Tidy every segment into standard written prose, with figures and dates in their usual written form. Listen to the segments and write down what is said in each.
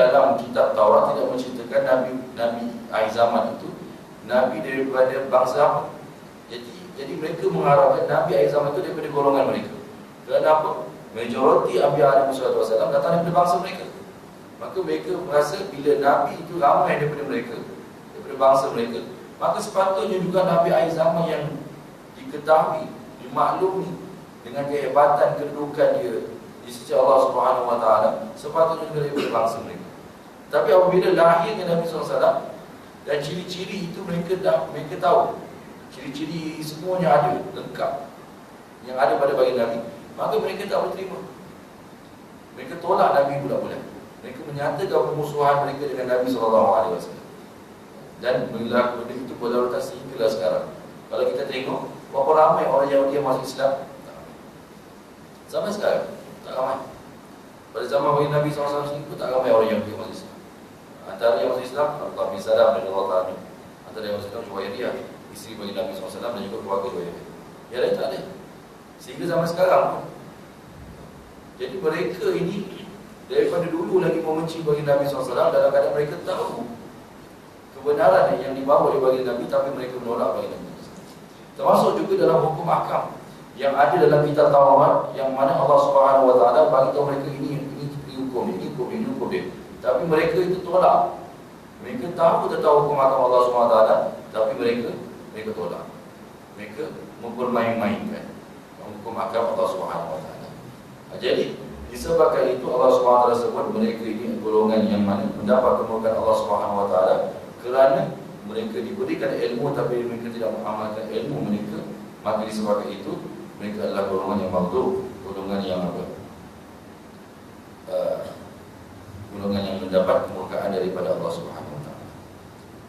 dalam kitab Taurat tidak menceritakan Nabi akhir zaman itu Nabi daripada bangsa apa. Jadi mereka mengharapkan Nabi akhir zaman itu daripada golongan mereka. Kenapa? Majoriti Anbiya Alaihi Wasallam datang daripada bangsa mereka. Maka mereka merasa bila Nabi itu ramai daripada mereka, daripada bangsa mereka, maka sepatutnya juga Nabi akhir zaman yang diketahui, dimaklumi dengan kehebatan kedudukan dia di sisi Allah Subhanahu Wa Taala, sepatutnya juga daripada bangsa mereka. Tapi apabila lahirnya Nabi SAW dan ciri-ciri itu mereka tahu, ciri-ciri semuanya ada, lengkap yang ada pada baginda Nabi, maka mereka tak boleh terima. Mereka tolak Nabi bulat-bulat. Mereka menyatakan permusuhan mereka dengan Nabi SAW. Dan berlaku benda itu berlarutan sehinggalah sekarang. Kalau kita tengok berapa ramai orang Yahudi yang masuk Islam, sampai sekarang tak ramai. Pada zaman bagi Nabi SAW pun tak ramai orang Yahudi yang masuk Islam. Antara yang masuk Islam Abdullah bin Salam dan Allah Ta'ala. Antara yang masuk Islam Juwairiyah, isteri bagi Nabi SAW dan juga keluarga Juwairiyah. Yang lain tak ada. Sehingga zaman sekarang pun. Jadi mereka ini daripada dulu lagi membenci bagi Nabi SAW dalam keadaan mereka tahu kebenaran yang dibawa oleh baginda Nabi, tapi mereka menolak baginda Nabi. Termasuk juga dalam hukum ahkam yang ada dalam kitab Taurat, yang mana Allah Subhanahu Wa Taala bagi tahu mereka ini hukum, ini hukum dia. Tapi mereka itu tolak. Mereka tahu tentang hukum ahkam Allah Subhanahu Wa Taala, tapi mereka tolak. Mereka mempermain-mainkan hukum ahkam Allah Subhanahu Wa Taala. Jadi disebabkan itu Allah Subhanahu Wa Taala sebut mereka ini golongan yang mana mendapat kemurkaan Allah Subhanahu Wa Taala kerana mereka diberikan ilmu tapi mereka tidak mengamalkan ilmu mereka. Maka disebabkan itu mereka adalah golongan yang maghdub, golongan yang apa? Golongan yang mendapat kemurkaan daripada Allah Subhanahu Wa Taala.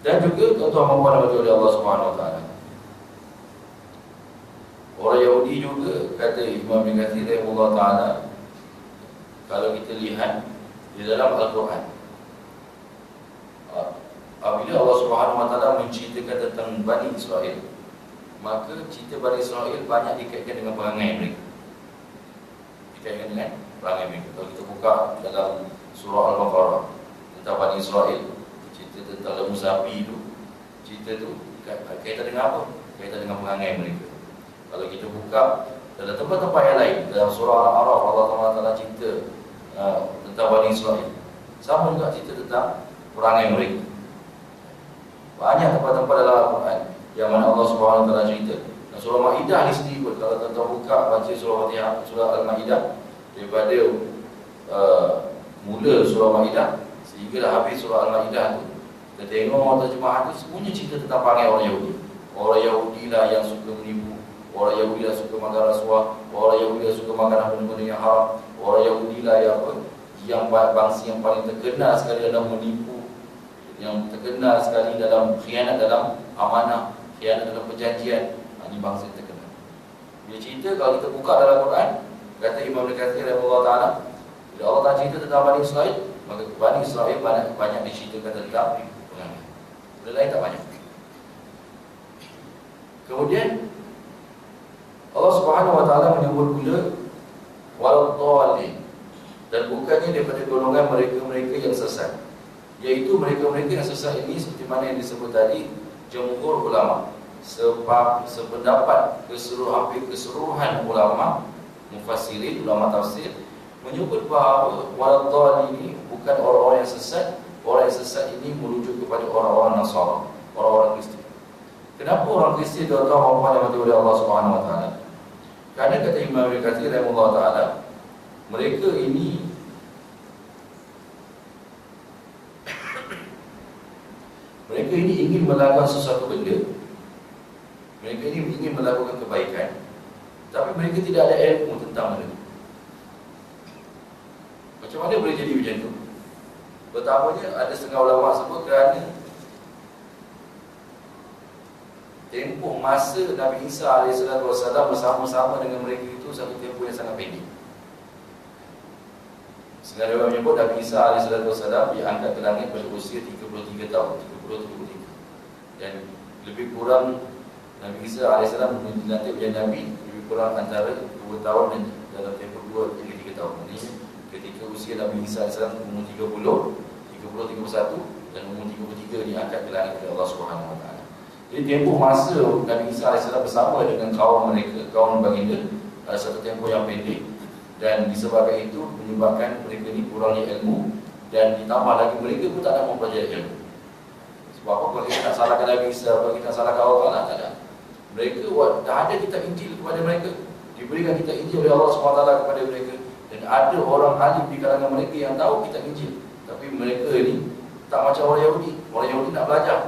Dan juga tuan-tuan dan puan oleh Allah Subhanahu Wa Taala. Orang Yahudi juga kata Imam Ibn Katsir rahimahullah taala, kalau kita lihat di dalam Al-Quran, apabila Allah Subhanahu Wa Taala menceritakan tentang Bani Israel, maka cerita Bani Israel banyak dikaitkan dengan perangai mereka. Dikaitkan dengan perangai mereka. Kalau kita buka dalam surah Al-Baqarah tentang Bani Israel, cerita tentang lembu sapi itu, cerita itu kaitan dengan apa? Kaitan dengan perangai mereka. Kalau kita buka dalam tempat-tempat yang lain, dalam surah Al-A'raf, Allah Taala cerita tentang Bani Israel, sama juga cerita tentang perangai mereka. Banyak tempat-tempat dalam Al-Quran yang mana Allah Subhanahu Wa Taala cerita. Dan surah Maidah ni sendiri pun, kalau tuan-tuan buka baca surah Fatihah, surah Al-Maidah, daripada mula surah Maidah sehinggalah habis surah Al-Maidah tu, kita tengok terjemahan tu semuanya cerita tentang perangai orang Yahudi. Orang Yahudi lah yang suka menipu, orang Yahudi lah suka makan rasuah, orang Yahudi lah suka makan benda-benda yang haram, orang Yahudi lah yang bangsa yang paling terkenal sekali dalam menipu, yang terkenal sekali dalam khianat dalam amanah, khianat dalam perjanjian. Ini bangsa yang terkenal. Dia cerita, kalau kita buka dalam Quran, kata Imam Ibn Katsir rahimahullah taala, bila Allah Taala cerita tentang Bani Israel, maka Bani Israel banyak diceritakan tentang perangai. Benda lain tak banyak. Kemudian Allah Subhanahu Wa Taala menyebut pula wal-dhalin, dan bukannya daripada golongan mereka-mereka yang sesat, iaitu mereka-mereka yang sesat ini seperti mana yang disebut tadi, jumhur ulama, sependapat hampir keseluruhan ulama mufassirin, ulama tafsir menyebut bahawa wal-dhalin ini bukan orang-orang yang sesat. Orang yang sesat ini merujuk kepada orang-orang Nasara, orang-orang Kristian. Kenapa orang Kristian tuan-tuan yang mati oleh Allah Subhanahu Wa Taala? Kerana kata Imam Ibn Katsir rahimahullah taala, mereka ini ingin melakukan sesuatu benda. Mereka ini ingin melakukan kebaikan, tapi mereka tidak ada ilmu tentang benda. Macam mana boleh jadi macam tu? Pertamanya ada setengah ulama sebut kerana tempoh masa Nabi Isa AS bersama-sama dengan mereka itu satu tempoh yang sangat pendek. Sebenarnya orang menyebut Nabi Isa AS diangkat ke langit pada usia 33 tahun, 33. Dan lebih kurang Nabi Isa AS dilantik menjadi Nabi lebih kurang antara 2 tahun dan dalam tempoh 2 hingga 3 tahun. Ini ketika usia Nabi Isa AS umur 30, 31 dan umur 33 diangkat ke langit oleh Allah Subhanahu Wa Taala. Jadi tempoh masa Nabi Isa AS bersama dengan kaum mereka, kaum baginda, satu tempoh yang pendek, dan disebabkan itu menyebabkan mereka ni kurangnya ilmu, dan ditambah lagi mereka pun tak nak mempelajari ilmu. Sebab apa? Kalau kita nak salahkan Nabi Isa, kalau kita nak salahkan Allah Ta'ala, tak ada. Mereka dah ada kitab Injil kepada mereka, diberikan kitab Injil oleh Allah SWT kepada mereka, dan ada orang alim di kalangan mereka yang tahu kitab Injil. Tapi mereka ni tak macam orang Yahudi. Orang Yahudi nak belajar,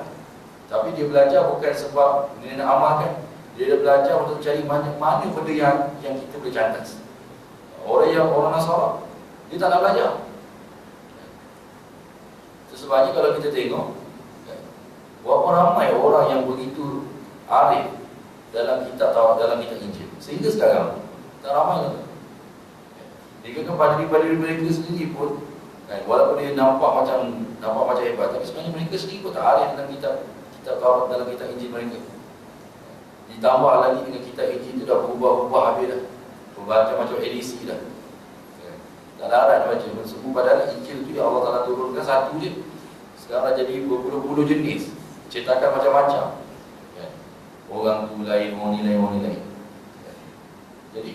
tapi dia belajar bukan sebab dia nak amalkan. Dia belajar untuk cari mana benda yang kita boleh cantas. Orang Nasara, dia tak nak belajar. Sebabnya kalau kita tengok, berapa ramai orang yang begitu arif dalam kitab Injil, sehingga sekarang tak ramai lagi. Dia kan padri-padri mereka sendiri pun, walaupun dia nampak macam hebat, tapi sebenarnya mereka sendiri pun tak arif dalam kitab Taurat, dalam kitab Injil mereka. Ditambah lagi dengan kitab Injil itu dah berubah-ubah habis dah, macam edisi dah. Tak larat baca. Semua padahal Injil tu yang Allah Ta'ala turunkan satu je, sekarang jadi berpuluh-puluh jenis, cetakan macam-macam. Orang tu lain, orang ni lain. Jadi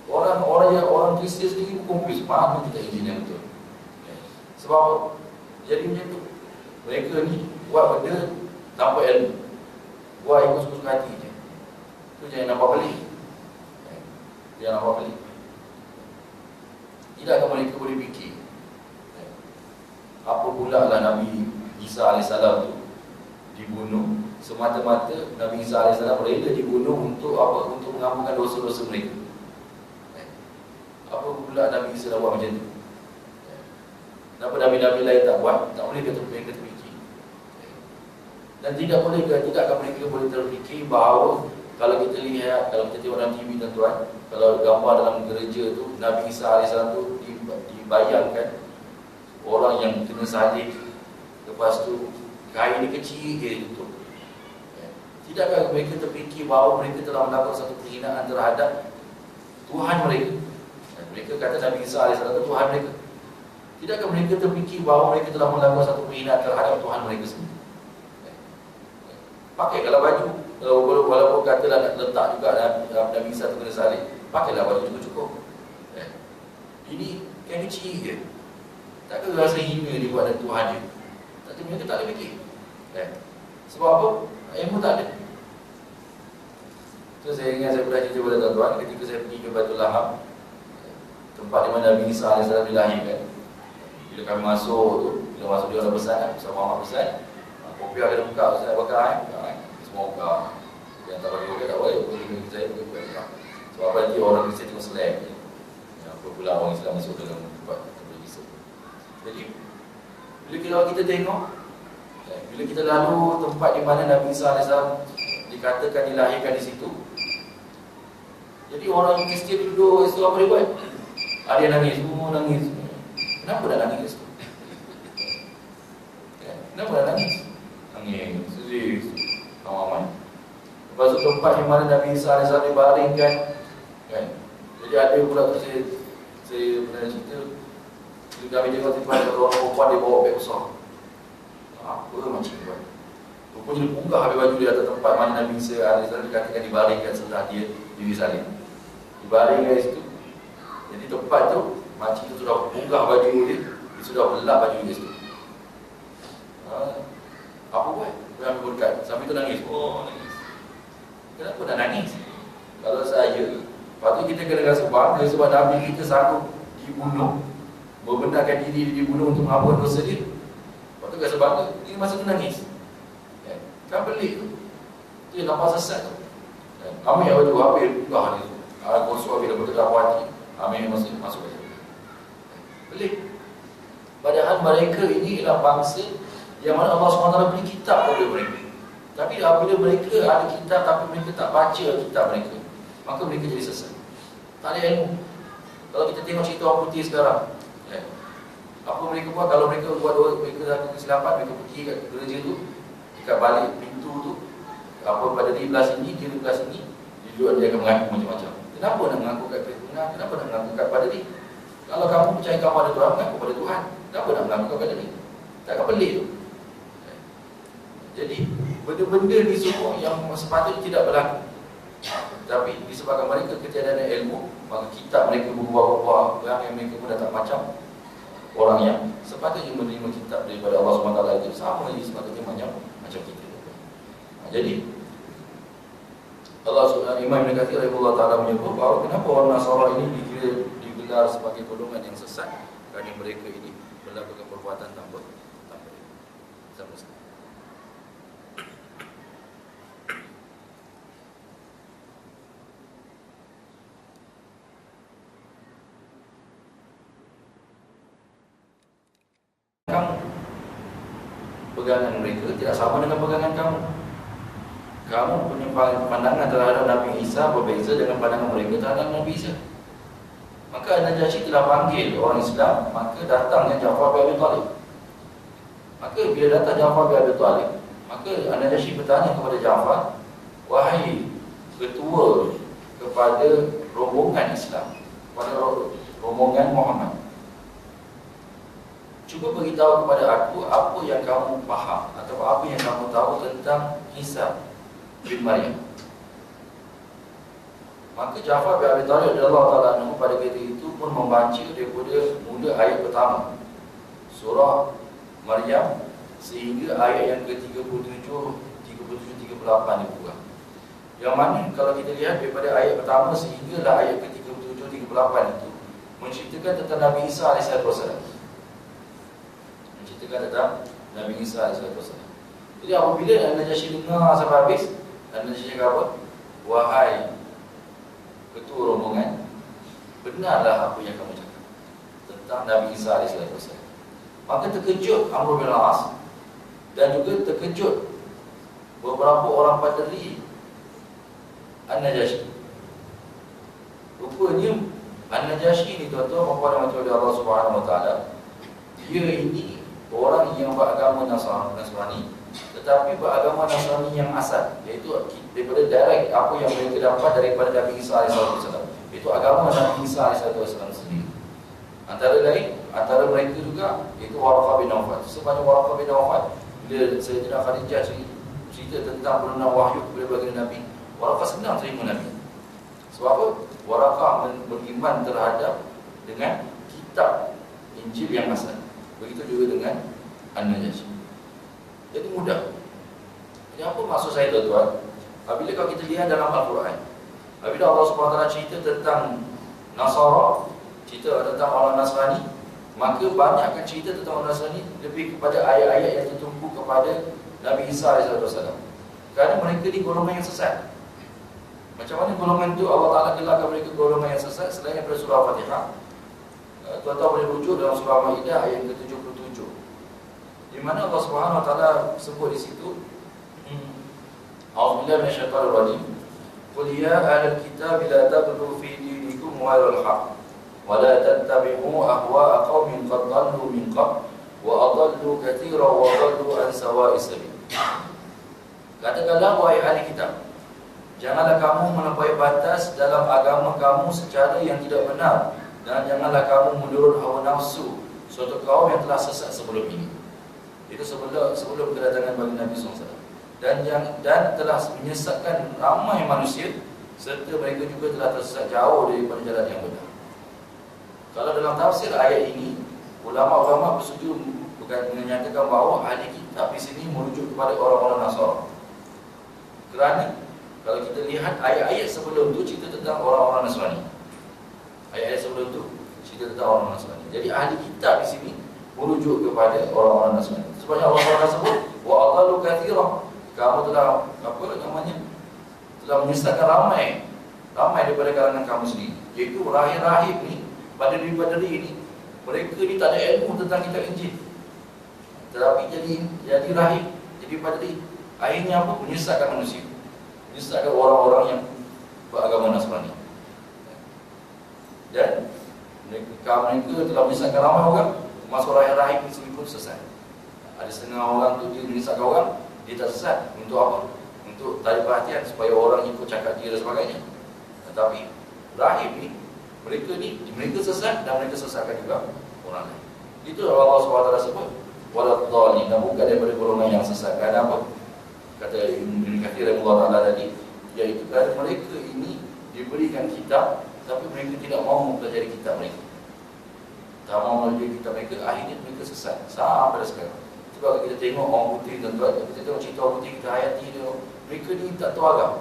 orang Kristian sendiri pun confuse, mana kita Injil yang betul. Sebab apa? Jadi macam tu, mereka ni buat benda tanpa ilmu, buat ikut suka hati je. Tu jangan nampak pelik. Jangan nampak pelik. Tidakkah mereka boleh fikir apa pula lah Nabi Isa AS tu dibunuh semata-mata Nabi Isa AS rela dibunuh untuk apa? Untuk mengampunkan dosa-dosa mereka. Apa pula Nabi Isa dah buat macam tu? Kenapa Nabi-Nabi lain tak buat? Tak boleh kata mereka terfikir. Dan tidakkah mereka boleh terfikir bahawa kalau kita lihat, kalau kita tengok dalam TV tuan-tuan, kalau gambar dalam gereja tu, Nabi Isa AS tu dibayangkan orang yang kena salib, lepas tu kain ni kecil dia tutup. Tidakkah mereka terfikir bahawa mereka telah melakukan satu penghinaan terhadap Tuhan mereka? Mereka kata Nabi Isa AS itu Tuhan mereka. Tidakkah mereka terfikir bahawa mereka telah melakukan satu penghinaan terhadap Tuhan mereka sendiri? Pakailah baju, walaupun katalah nak letak juga Nabi Isa tu kena salib, pakailah baju cukup-cukup. Ini yang kecil je. Takkan rasa hina dia buat dengan Tuhan dia. Tapi mereka tak ada fikir. Sebab apa? Ilmu tak ada. So saya ingat saya pernah cerita pada tuan-tuan, ketika saya pergi ke Baitul Laham, tempat di mana Nabi Isa AS dilahirkan. Bila kami masuk tu, dia orang pesan, Ustaz Muhammad pesan, kopi ada buka, Ustaz bakar semua buka. Yang tak bagi kopi tak boleh, saya buka. Sebab apa nanti orang Kristian tengok selek. Apa pula orang Islam masuk dalam tempat berkisah. Jadi bila kita tengok, bila kita lalu tempat di mana Nabi Isa AS dikatakan dilahirkan di situ, jadi orang Kristian duduk, itu apa dia buat? Ada yang nangis, semua nangis. Kenapa dah nangis? Kenapa dah nangis? Nangis, sedih, aman. Lepas tu tempat di mana Nabi Isa AS dibaringkan, kan? Jadi ada pula tu saya pernah cerita, bila kami tengok tiba ada orang perempuan dia bawa beg besar. Apa macam tu buat? Rupanya dia buka habis baju dia atas tempat mana Nabi Isa AS dikatakan dibaringkan setelah dia disalib. Dibaringkan di situ. Jadi tempat tu makcik tu sudah buka baju dia sudah belak baju dia situ. Apa buat? Dia ambil berkat. Sambil tu nangis. Oh, nangis. Kenapa nak nangis? Kalau saya, patut kita kena rasa bangga sebab Nabi kita sanggup dibunuh, membenarkan diri dibunuh untuk mengampun dosa dia. Patut rasa bangga. Ini masa tu nangis. Kan pelik tu. Itu yang nampak sesat tu. Ambil baju habis buka dia tu. Gosok habis dapat terdapat hati. Ambil masuk baju. Pelik. Padahal mereka ini ialah bangsa yang mana Allah SWT beri kitab kepada mereka. Tapi apabila mereka ada kitab tapi mereka tak baca kitab mereka, maka mereka jadi sesat. Tak ada ilmu. Kalau kita tengok cerita orang putih sekarang, apa mereka buat? Kalau mereka buat mereka ada kesilapan, mereka pergi kat gereja tu, dekat balik pintu tu, apa pada di belah sini, dia di belah sini, dia akan mengaku macam-macam. Kenapa nak mengaku kat Tuhan? Kenapa nak mengaku kat pada dia? Kalau kamu percaya kamu ada Tuhan, mengaku pada Tuhan. Kenapa nak mengaku pada dia? Takkan pelik tu. Jadi benda-benda ni semua yang sepatutnya tidak berlaku, tapi disebabkan mereka ketiadaan ilmu, maka kitab mereka berubah-ubah, yang mereka pun dah tak macam orang yang sepatutnya menerima kitab daripada Allah SWT itu sama je sepatutnya macam kita. Jadi Allah SWT, Imam Ibn Katsir rahimahullah ta'ala menyebut bahawa kenapa orang Nasara ini digelar sebagai golongan yang sesat, kerana mereka ini melakukan perbuatan tanpa sama-sama. Kamu, pegangan mereka tidak sama dengan pegangan kamu. Kamu punya pandangan terhadap Nabi Isa berbeza dengan pandangan mereka terhadap Nabi Isa. Maka Najasyi telah panggil orang Islam, maka datangnya Ja'far bin Abi Talib. Maka bila datang Ja'far bin Abi Talib, maka Najasyi bertanya kepada Ja'far, wahai ketua kepada rombongan Islam, kepada rombongan Muhammad, cuba beritahu kepada aku apa yang kamu faham atau apa yang kamu tahu tentang Isa bin Maryam. Maka Ja'far bin Abi Talib radhiyallahu ta'ala anhu pada ketika itu pun membaca daripada mula ayat pertama surah Maryam sehingga ayat yang ke-37, 37, 38 dibuka. Yang mana kalau kita lihat daripada ayat pertama sehinggalah ayat ke-37, 38 itu menceritakan tentang Nabi Isa alaihissalam. Menceritakan tentang Nabi Isa alaihissalam. Jadi apabila Najasyi dengar sampai habis, Najasyi cakap apa? Wahai ketua rombongan, benarlah apa yang kamu cakap tentang Nabi Isa alaihissalam. Maka terkejut Amr bin Al-As dan juga terkejut beberapa orang padri An-Najasyi. Rupanya An-Najasyi ni tuan-tuan dan puan-puan Allah Subhanahu Wa Taala, dia ini orang yang beragama Nasrani, tetapi beragama Nasrani yang asal, iaitu daripada direct apa yang mereka dapat daripada Nabi Isa alaihissalam. Itu agama Nabi Isa alaihissalam sendiri. Antara mereka juga itu Waraqah bin Nawfal. Sebanyak Waraqah bin Nawfal, bila Sayyidatina Khadijah cerita tentang penurunan wahyu kepada baginda Nabi, Waraqah senang terima Nabi. Sebab apa? Waraqah beriman terhadap dengan kitab Injil yang asal. Begitu juga dengan An-Najasyi. Jadi mudah. Jadi apa maksud saya tuan-tuan? Apabila kalau kita lihat dalam Al-Quran, apabila Allah SWT cerita tentang Nasara, cerita tentang orang Nasrani, maka banyakkan cerita tentang orang Nasrani lebih kepada ayat-ayat yang tertumpu kepada Nabi Isa AS. Kerana mereka ni golongan yang sesat. Macam mana golongan itu Allah Ta'ala gelarkan mereka golongan yang sesat? Selain daripada surah Al-Fatihah, tuan-tuan boleh rujuk dalam surah Al-Ma'idah ayat ke-77, di mana Allah Subhanahu Wa Taala sebut di situ, A'udzubillahi minasyaitonir rajim. Qul ya ahlal kitab la taghlu fi dinikum ghairal haqq wa la tattabi'u ahwa'a qaumin qad dhallu min qabl wa adallu katsiran wa dhallu an sawa'is sabil. Katakanlah wahai ahli kitab, janganlah kamu melampaui batas dalam agama kamu secara yang tidak benar, dan janganlah kamu menurut hawa nafsu suatu kaum yang telah sesat sebelum ini. Itu sebelum kedatangan bagi Nabi SAW. Dan telah menyesatkan ramai manusia, serta mereka juga telah tersesat jauh daripada jalan yang benar. Kalau dalam tafsir ayat ini, ulama-ulama bersetuju menyatakan bahawa ahli kitab di sini merujuk kepada orang-orang Nasara. Kerana kalau kita lihat ayat-ayat sebelum itu cerita tentang orang-orang Nasrani. Ayat-ayat sebelum itu cerita tentang orang Nasrani. Jadi ahli kitab di sini merujuk kepada orang-orang Nasrani. Sebabnya Allah SWT sebut, wa adallu katsiran. Kamu telah telah menyesatkan ramai daripada kalangan kamu sendiri. Iaitu rahib-rahib ni, padri-padri ni, mereka ni tak ada ilmu tentang kitab Injil, tetapi jadi rahib, jadi padri. Akhirnya apa? Menyesatkan manusia, menyesatkan orang-orang yang beragama Nasrani. Dan mereka telah menyesatkan ramai orang. Masuk rahib-rahib ni sendiri pun sesat. Ada setengah orang tu dia menyesatkan orang, dia tak sesat. Untuk apa? Untuk tarik perhatian supaya orang ikut cakap dia dan sebagainya. Tetapi rahib ni, mereka sesat dan mereka sesatkan juga orang lain. Itu Allah SWT sebut, waladh bukan daripada golongan yang sesat. Kerana apa? Kata Ibn Katsir rahimahullah ta'ala tadi, iaitu kerana mereka ini diberikan kitab, tapi mereka tidak mahu mempelajari kitab mereka. Tak mahu mempelajari kitab mereka, akhirnya mereka sesat sampai sekarang. Sebab kita tengok orang putih tuan-tuan, kita tengok cerita orang putih, kita hayati dia, mereka ni tak tahu agama.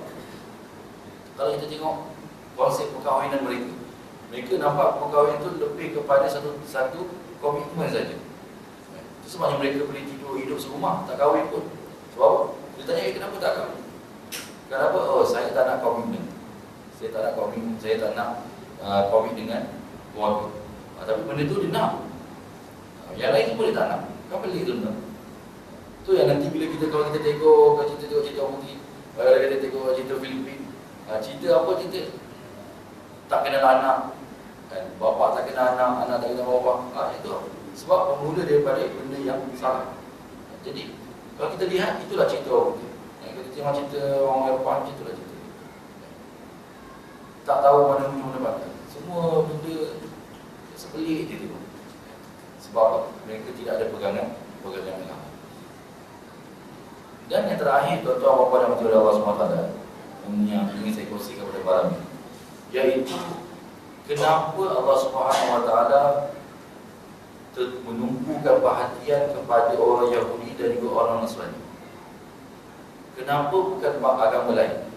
Kalau kita tengok konsep perkahwinan mereka, mereka nampak perkahwinan itu lebih kepada satu komitmen saja. Itu sebabnya mereka boleh tidur hidup serumah, tak kahwin pun. Sebab apa? Dia tanya, kenapa tak kahwin? Kenapa? Oh, saya tak nak komitmen. Saya tak nak komitmen, saya tak nak komit dengan keluarga. Tapi benda tu dia nak. Yang lain pun dia tak nak. Kan pelik tu nak. Tu yang nanti bila kalau kita tengok cerita orang putih, kalau kita tengok cerita Filipin, cerita apa cerita? Tak kenal anak, kan? Bapa tak kenal anak, anak tak kenal bapa. Itu sebab bermula daripada benda yang salah. Jadi kalau kita lihat, itulah cerita orang putih. Kita tengok cerita orang Eropah, itulah cerita. Tak tahu mana mana bakal. Semua benda sepelik je tu. Sebab mereka tidak ada pegangan agama. Dan yang terakhir, tuan-tuan bapa dan puteri Allah SWT, yang ingin saya kongsikan kepada malam ini, iaitu kenapa Allah SWT menumpukan perhatian kepada orang Yahudi dan juga orang Nasrani. Kenapa bukan agama lain?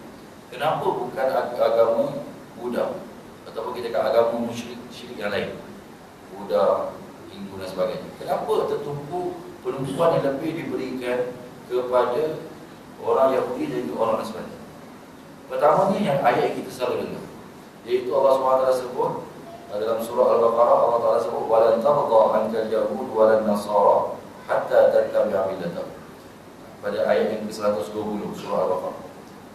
Kenapa bukan agama Buddha? Ataupun kita kata agama musyrik yang lain, Buddha, Hindu dan sebagainya. Kenapa tertumpu penumpuan yang lebih diberikan kepada orang Yahudi dan juga orang Nasrani? Pertamanya yang ayat yang kita selalu dengar, iaitu Allah SWT sebut dalam surah Al-Baqarah, Allah Ta'ala sebut walan tarda ankal yahud walan nasara hatta tattabi'a millatahum. Pada ayat yang ke-120 surah Al-Baqarah,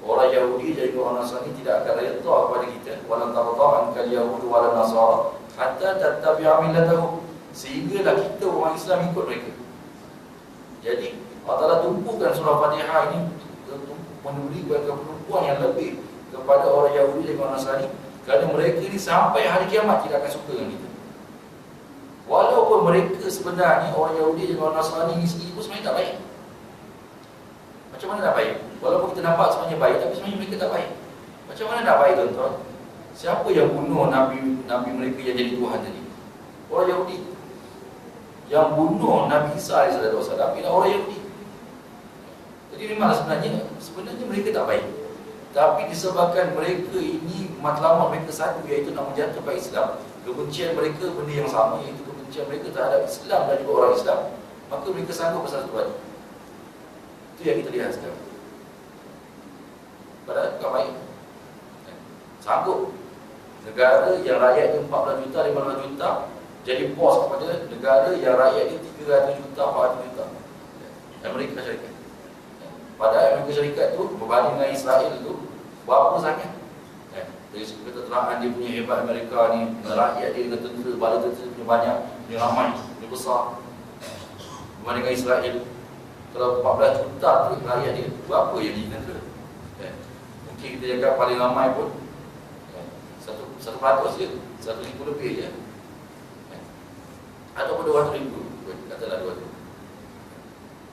orang Yahudi dan juga orang Nasrani tidak akan redha kepada kita, walan tarda ankal yahud walan nasara hatta tattabi'a millatahum, sehinggalah kita orang Islam ikut mereka. Jadi Allah Ta'ala tumpukan surah Fatihah ini memberikan penumpuan yang lebih kepada orang Yahudi dan orang Nasrani, kerana mereka ni sampai hari kiamat tidak akan suka dengan kita. Walaupun mereka sebenarnya orang Yahudi dan orang Nasrani ni sendiri pun sebenarnya tak baik. Macam mana nak baik? Walaupun kita nampak sebenarnya baik, tapi sebenarnya mereka tak baik. Macam mana nak baik, tuan-tuan? Siapa yang bunuh Nabi mereka yang jadi Tuhan tadi? Orang Yahudi. Yang bunuh Nabi Isa AS ialah orang Yahudi. Jadi memanglah sebenarnya mereka tak baik. Tapi disebabkan mereka ini matlamat mereka satu, iaitu nak menjatuhkan Islam, kebencian mereka benda yang sama, iaitu kebencian mereka terhadap Islam dan juga orang Islam, maka mereka sanggup bersatu padu. Itu yang kita lihat sekarang. Padahal tak baik. Sanggup negara yang rakyatnya 14 juta, 15 juta jadi bos kepada negara yang rakyatnya 300 juta, 400 juta. Amerika Syarikat. Padahal Amerika Syarikat tu berbanding dengan Israel tu berapa sangat? Dari segi keterangan dia punya hebat Amerika ni, rakyat dia dengan tentera, bala tentera punya banyak, dia ramai, dia besar. Berbanding dengan Israel, kalau 14 juta tu rakyat dia, berapa yang jadi tentera? Mungkin kita jaga paling ramai pun 1% je, 1,000 lebih je. Ataupun 200,000, katalah 200,000.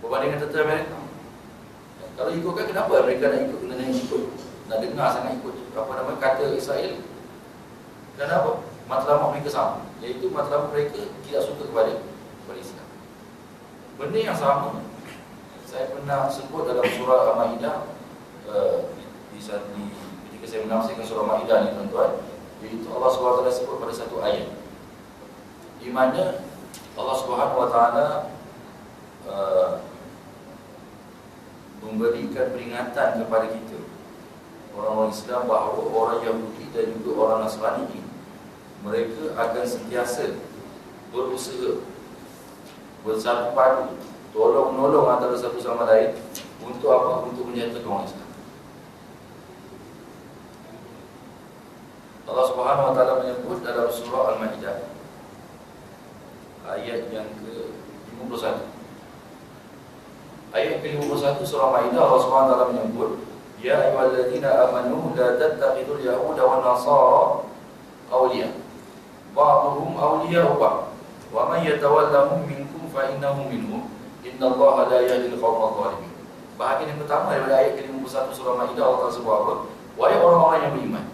Berbanding dengan tentera Amerika. Kalau ikutkan, kenapa mereka nak ikut? Nak dengar sangat ikut kata Israel. Kenapa? Matlamat mereka sama, iaitu matlamat mereka tidak suka kepada Islam. Benda yang sama saya pernah sebut dalam surah Al-Ma'idah, ketika saya menafsirkan surah Al-Ma'idah ni, tuan-tuan, iaitu Allah SWT sebut pada satu ayat di mana Allah SWT memberikan peringatan kepada kita orang-orang Islam bahawa orang Yahudi dan juga orang Nasrani ini, mereka akan sentiasa berusaha bersatu padu, tolong-menolong antara satu sama lain untuk apa? Untuk menjatuhkan orang Islam. Allah Subhanahu Wa Taala menyebut dalam surah Al-Ma'idah ayat yang ke-51. Ayat ke-51 surah Al-Ma'idah, Allah Subhanahu Wa Taala menyebut, ya ayyuhalladzina amanu la tattakhidul yahuda wan nasara awliya ba'dhum awliya'u ba'd wa man yatawallahum minkum fa innahu minhum Innallaha la yahdil qaumadh dhalimin. Bahagian yang pertama daripada ayat ke-51 surah Maidah, Allah Taala sebut apa? Wahai orang-orang yang beriman,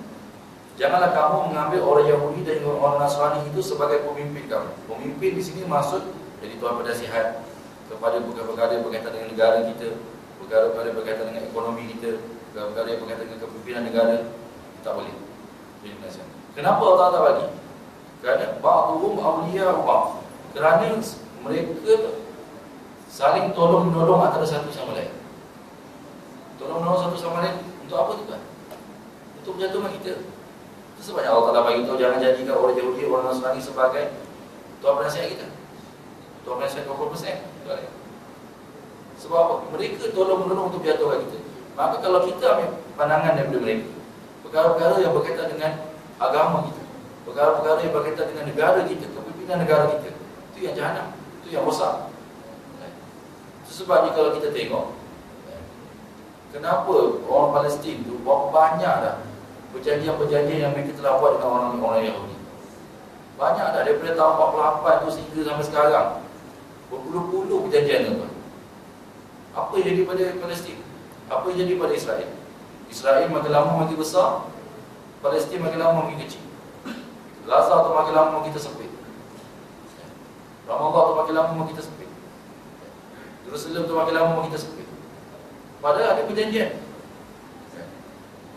janganlah kamu mengambil orang Yahudi dan orang Nasrani itu sebagai pemimpin kamu. Pemimpin di sini maksud jadi tuan penasihat kepada perkara-perkara berkaitan dengan negara kita, perkara-perkara berkaitan dengan ekonomi kita, perkara-perkara berkaitan dengan kepimpinan negara. Tak boleh jadi penasihat. Kenapa Allah tak bagi? Kerana ba'dhum awliya'u ba'd. Kerana mereka saling tolong-menolong antara satu sama lain. Tolong-menolong satu sama lain untuk apa tu kan? Untuk menjatuhkan kita. Itu sebabnya Allah Ta'ala bagi tahu jangan jadikan orang Yahudi, orang Nasrani sebagai tuan penasihat kita. Tuan penasihat 20%. Sebab apa? Mereka tolong-menolong untuk menjatuhkan kita. Maka kalau kita ambil pandangan daripada mereka, perkara-perkara yang berkaitan dengan agama kita, perkara-perkara yang berkaitan dengan negara kita, kepimpinan negara kita, itu yang jahanam, itu yang rosak. Sebabnya kalau kita tengok kenapa orang Palestin tu berapa banyak dah perjanjian-perjanjian yang mereka telah buat dengan orang Yahudi. Banyak dah daripada tahun 48 tu sehingga sampai sekarang. Berpuluh-puluh perjanjian tu. Apa yang jadi pada Palestin? Apa yang jadi pada Israel? Israel makin lama makin besar, Palestin makin lama makin kecil. Gaza tu makin lama makin tersempit. Ramallah tu makin lama makin tersempit. Jerusalem tu makin lama makin tersempit. Padahal ada perjanjian.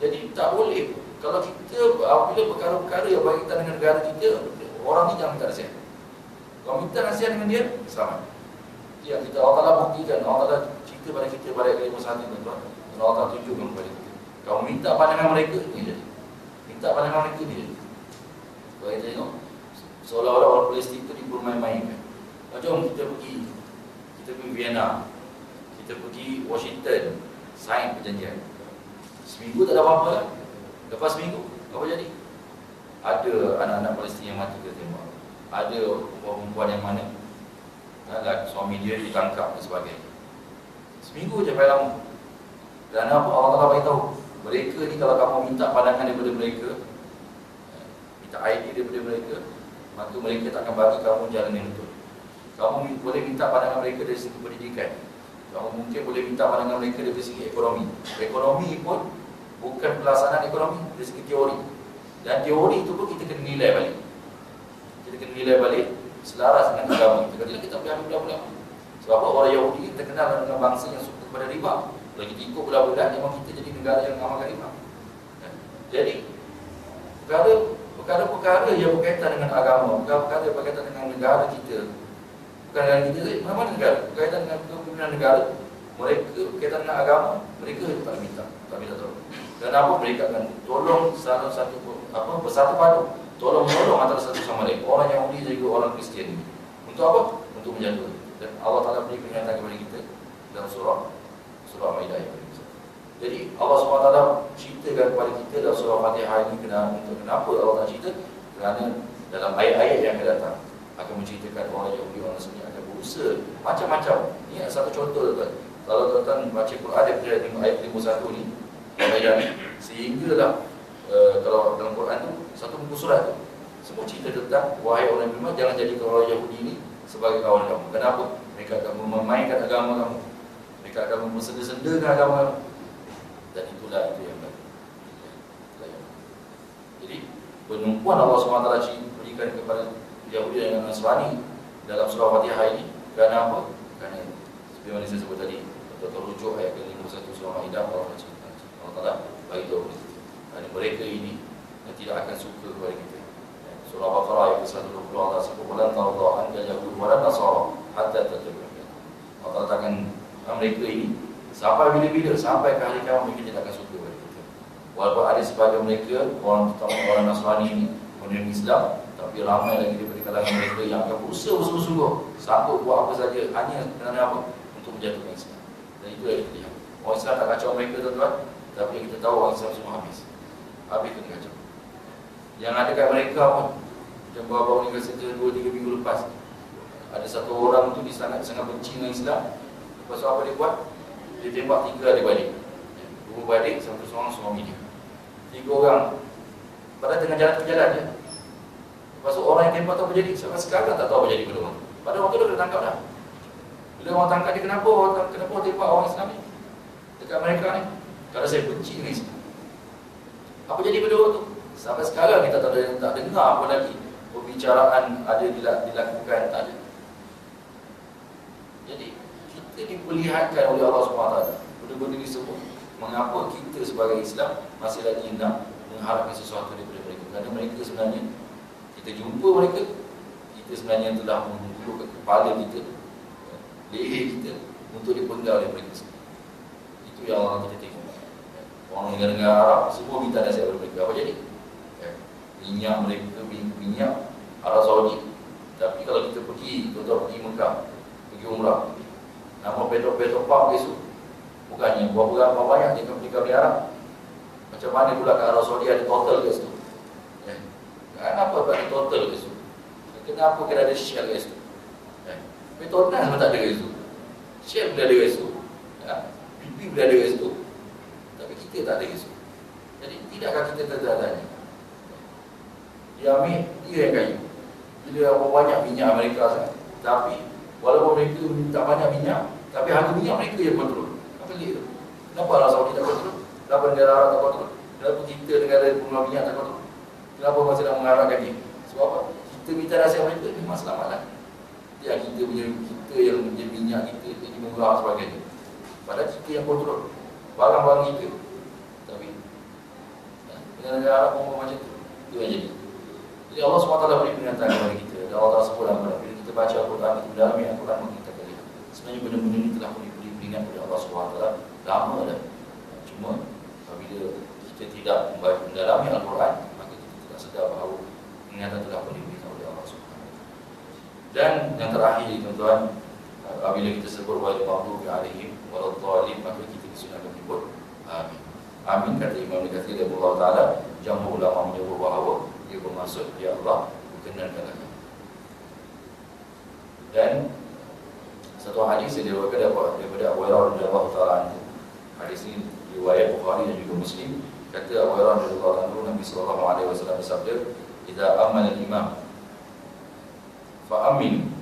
Jadi tak boleh. Kalau kita apabila perkara-perkara yang berkaitan dengan negara kita, orang ni jangan minta nasihat. Kalau minta nasihat dengan dia, selamat. Ya, kita Allah Ta'ala buktikan, Allah Ta'ala cerita pada kita pada ayat 51 tuan-tuan. Allah Ta'ala tunjukkan kepada kita. Kalau minta pandangan mereka, ni jadi. Minta pandangan mereka, ni jadi. Kalau kita tengok, seolah-olah orang Palestin itu dipermain-mainkan. Jom kita pergi Vienna, kita pergi Washington, sign perjanjian. Seminggu tak ada apa-apa lah. Lepas seminggu, apa jadi? Ada anak-anak Palestin yang mati kita tembak. Ada perempuan yang mana suami dia ditangkap dan sebagainya. Seminggu je paling lama. Dan apa Allah Ta'ala beritahu, mereka ni kalau kamu minta pandangan daripada mereka, minta idea daripada mereka, maka mereka tak akan bagi kamu jalan yang betul. Kamu boleh minta pandangan mereka dari segi pendidikan, kamu mungkin boleh minta pandangan mereka dari segi ekonomi. Ekonomi pun bukan pelaksanaan ekonomi, dari segi teori. Dan teori itu pun kita kena nilai balik. Kita kena nilai balik selaras dengan agama kita. Kita boleh ambil budak-budak. Sebab orang Yahudi terkenal dengan bangsa yang suka kepada riba. Kalau kita ikut budak-budak, memang kita jadi negara yang mengamalkan riba. Jadi perkara-perkara yang berkaitan dengan agama, perkara-perkara yang berkaitan dengan negara kita, bukan negara kita saja, mana-mana negara berkaitan dengan kepimpinan negara, mereka berkaitan dengan agama, mereka tak minta tolong. Dan apa mereka akan tolong satu bersatu padu, tolong-menolong antara satu sama lain. Orang Yahudi dan juga orang Kristian ini. Untuk apa? Untuk menjaga. Dan Allah Ta'ala beri peringatan kepada kita dalam surah Maidah yang ini. Jadi Allah SWT ceritakan kepada kita dalam surah Fatihah ini kenapa Allah Ta'ala cerita? Kerana dalam ayat-ayat yang akan datang akan menceritakan orang Yahudi, orang Nasrani akan berusaha macam-macam. Ini satu contoh tuan. Kalau tuan-tuan baca Quran daripada ayat 51 ni, sehinggalah kalau dalam Quran tu satu muka surat tu semua cerita tentang wahai orang beriman, jangan jadikan orang Yahudi ni sebagai kawan kamu. Kenapa? Mereka akan memainkan agama kamu, mereka akan memsenda-sendakan agama kamu. Dan itulah itu yang baik. Jadi penumpuan Allah SWT berikan kepada Yahudi dan Nasrani dalam surah Fatihah ini kerana apa? Kerana seperti mana saya sebut tadi, atau rujuk ayat ke-51 surah Maidah, Allah Ta'ala bagi tahu kerana mereka ini tidak akan suka kepada kita. Surah Baqarah ayat ke-120 Allah sebut walan tarda anka yahud walan nasara hatta tattabi'a. Allah katakan mereka ini sampai bila-bila, sampai ke hari kiamat mereka tidak akan suka kepada kita. Walaupun ada sebagian mereka orang Nasrani ini menerima Islam, tapi ramai lagi daripada kalangan mereka yang akan berusaha bersungguh-sungguh sanggup buat apa saja hanya kerana apa? Untuk menjatuhkan Islam. Dan itu yang kita lihat. Orang Islam tak kacau mereka tuan-tuan, tapi kita tahu orang Islam semua habis kena kacau. Yang ada kat mereka pun macam baru-baru ni kata 2-3 minggu lepas, ada satu orang tu dia sangat benci dengan Islam. Lepas tu apa dia buat? Dia tembak 3 adik-beradik. 2 beradik, satu seorang suami dia. 3 orang. Padahal tengah jalan je. Lepas tu orang yang tembak tu apa jadi? Sampai sekarang tak tahu apa jadi pada orang. Pada waktu dia kena tangkap dah. Bila orang tangkap dia, kenapa tembak orang Islam ni dekat mereka ni? Kalau saya benci ni. Apa jadi pada waktu? Sampai sekarang kita tak dengar apa lagi perbicaraan ada dilakukan, tak ada. Jadi kita diperlihatkan oleh Allah SWT benda-benda ni semua. Mengapa kita sebagai Islam masih lagi nak mengharapkan sesuatu daripada mereka? Kerana mereka sebenarnya, kita jumpa mereka, kita sebenarnya telah menggulungkan kepala kita, leher kita untuk dipenggal oleh mereka semua. Itu yang Allah kita tengok. Orang negara-negara Arab semua minta nasihat kepada mereka. Apa jadi? Minyak mereka, minyak Arab Saudi. Tapi kalau kita pergi, tuan-tuan pergi Mekah, pergi Umrah, nama petrol pump besok, bukannya berapa banyak dia beli Arab. Macam mana pula kat Arab Saudi ada total kat situ? Kenapa ada total kat situ? Kenapa kena ada Shell kat situ? Petronas pun tak ada kat situ. Shell pun ada kat situ. BP pun ada kat situ. Tapi kita tak ada kat situ. Jadi tidakkah kita tertanya? Dia ambil, dia yang kayu. Bila banyak minyak Amerika sangat. Tapi walaupun mereka minta banyak minyak, tapi harga minyak mereka yang kontrol. Apa pelik tu? Kenapa Arab Saudi tak kontrol? Kenapa negara Arab tak kontrol? Kenapa kita negara pengeluar minyak tak kontrol? Kenapa masih nak mengharapkan dia? Sebab apa? Kita minta nasihat mereka, memang selamatlah. Dia kita yang menjadi minyak kita jadi murah sebagainya. Padahal kita yang kontrol barang-barang kita. Tapi negara Arab pun macam tu. Itu yang jadi. Jadi Allah SWT beri peringatan kepada kita. Dan Allah sebut dalam Al-Quran, bila kita baca Al-Quran, kita mendalami Al-Quran, maka kita akan lihat sebenarnya benda-benda ini telah diberi peringatan oleh Allah SWT lama dah. Cuma apabila kita tidak mendalami Al-Quran, maka kita tidak sedar bahawa peringatan telah diberikan oleh Allah SWT. Dan yang terakhir, tuan-tuan, apabila kita sebut wal maghdubi alaihim waladhdallin, maka kita disunahkan menyebut amin. Amin, kata Imam Al-Katsir rahimahullah taala, jamhur ulama menyebut bahawa dia bermaksud ya Allah berkenankan kami. Dan satu hadis yang diriwayatkan daripada Abu Hurairah radhiyallahu taala anhu. Hadis ini riwayat Bukhari dan juga Muslim. Kata Abu Hurairah radhiyallahu anhu, Nabi sallallahu alaihi wasallam bersabda, "Idza amana al-imam fa amin."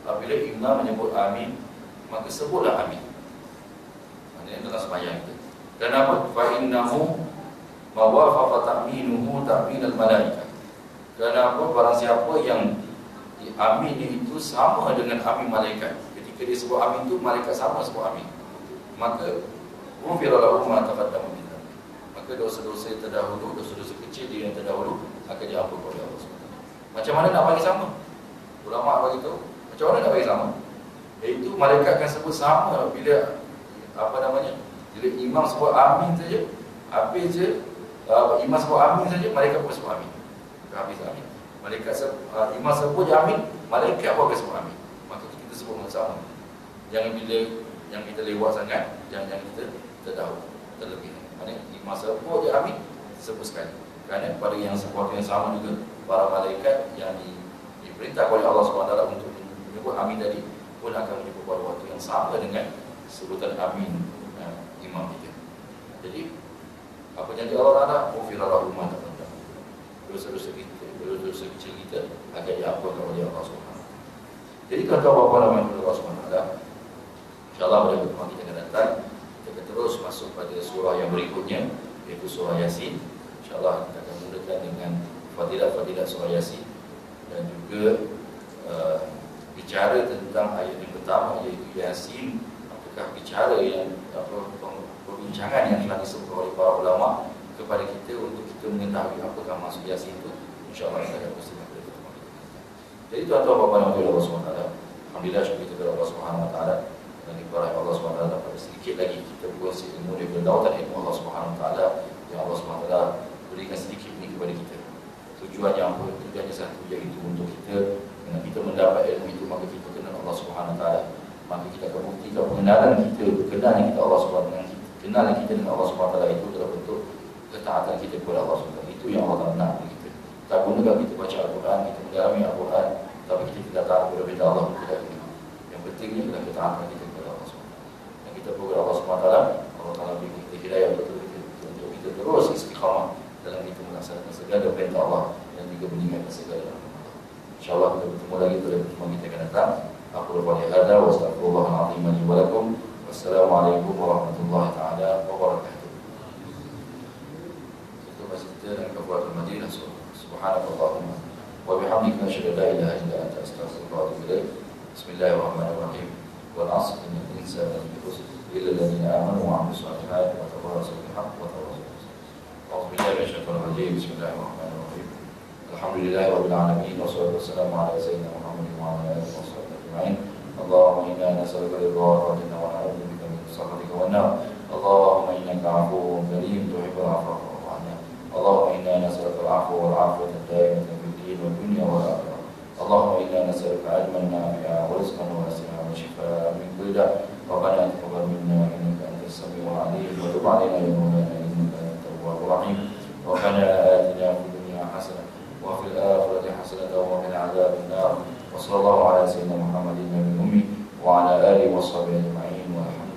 Apabila imam menyebut amin, maka sebutlah amin. Maksudnya dalam sembahyang kita. Kenapa? Fa innahu mawafaqa ta'minuhu ta'minal malaikah. Kenapa? Barang siapa yang amin itu sama dengan amin malaikat. Ketika dia sebut amin itu, malaikat sama sebut amin. Maka ghufira lahu ma taqaddama min dhanbi. Maka dosa-dosa terdahulu, dosa-dosa kecil dia yang terdahulu akan diampuni oleh Allah SWT. Macam mana nak bagi sama? Ulama bagi tahu. Macam mana nak bagi sama? Iaitu malaikat akan sebut sama bila bila imam sebut amin saja, habis je imam sebut amin saja, malaikat pun sebut amin. Habis amin. Malaikat imam sebut je amin, malaikat pun akan sebut amin. Maka kita sebut sama. Jangan bila yang kita lewat sangat, jangan kita terdahulu, terlebih. Maknanya imam sebut je amin, sebut sekali. Kerana pada yang sesuatu yang sama juga para malaikat yang diperintah oleh Allah SWT untuk menyebut amin tadi pun akan menyebut pada waktu yang sama dengan sebutan amin imam kita. Jadi apa janji Allah Taala? Ghufira lahu ma taqaddama. Dosa-dosa kita, dosa kecil kita akan diampunkan oleh Allah Subhanahu. Jadi tuan-tuan bapa nama Allah Subhanahu Taala, insyaallah pada pertemuan kita akan datang kita akan terus masuk pada surah yang berikutnya, iaitu surah Yasin. Insyaallah kita akan mulakan dengan fadilat-fadilat surah Yasin dan juga bicara tentang ayat yang pertama, iaitu Yasin. Apakah bicara yang perbincangan yang telah disebut oleh para ulama kepada kita untuk kita mengetahui apakah maksud Yasin itu. InsyaAllah kita akan bersama pada pertemuan kita. Jadi tuan-tuan bapa dan ibu Allah SWT, alhamdulillah syukur kita kepada Allah SWT dan kepada Allah SWT pada sedikit lagi kita berkongsi ilmu daripada dautan ilmu Allah SWT yang Allah SWT berikan sedikit ini kepada kita. Tujuannya apa? Tujuannya satu, iaitu untuk kita, dengan kita mendapat ilmu itu, maka kita kenal Allah SWT. Maka kita akan buktikan pengenalan kita, kenal kita Allah SWT, kenal kita dengan Allah SWT itu adalah bentuk ketaatan kita kepada Allah SWT. Itu yang Allah nak dari kita. Tak gunakan kita baca Al-Quran, kita mendalami Al-Quran, tapi kita tidak tahu kepada benda Allah tidak ini. Yang pentingnya adalah ketaatan kita kepada Allah SWT. Dan kita kepada Allah SWT, Allah Taala beri kita hidayah untuk kita terus istiqamah dalam kita melaksanakan segala perintah Allah dan juga meninggalkan segala Allah. InsyaAllah kita bertemu lagi pada pertemuan kita akan datang. Aku qouli hadza wa astaghfirullahal azim li wa lakum. Wassalamualaikum warahmatullahi taala wabarakatuh. Itu masih kita dan Kabupaten Madinah. Subhanakallahumma wa bihamdika asyhadu an la ilaha illa anta astaghfiruka wa atubu ilaik. Bismillahirrahmanirrahim. Wal 'asri innal insana lafi khusr illa alladhina amanu wa 'amilus solihati wa tawasaw bil haqqi wa tawasaw bis sabr. A'udzu billahi minasy syaithanir rajim. Bismillahirrahmanirrahim. Alhamdulillahirabbil alamin wassalatu wassalamu ala sayyidina Muhammadin wa ala alihi washabbihi ajma'in. Allahumma inna nas'aluka ridha wa na'udzu bika min sakhatika wan nar. Allahumma innaka 'afuwwun karim tuhibbul 'afwa fa'fu 'anna. Allahumma inna nas'aluka al-'afwa wal 'afiyata ad-daimata fid din wad dunya wal akhirah. Allahumma inna nas'aluka 'ilman nafi'an wa rizqan wasi'an wa shifaa'an min kulli da'. Rabbana taqabbal minna innaka antas samiul 'alim wa tub 'alaina ya maulana innaka antat tawwabur rahim. Rabbana atina fid dunya hasanah wa fil akhirati hasanatan wa qina 'adzaban nar. Wa sallallahu ala sayyidina Muhammadin nabiyil ummi wa ala alihi washabbihi ajma'in. Walhamdulillah.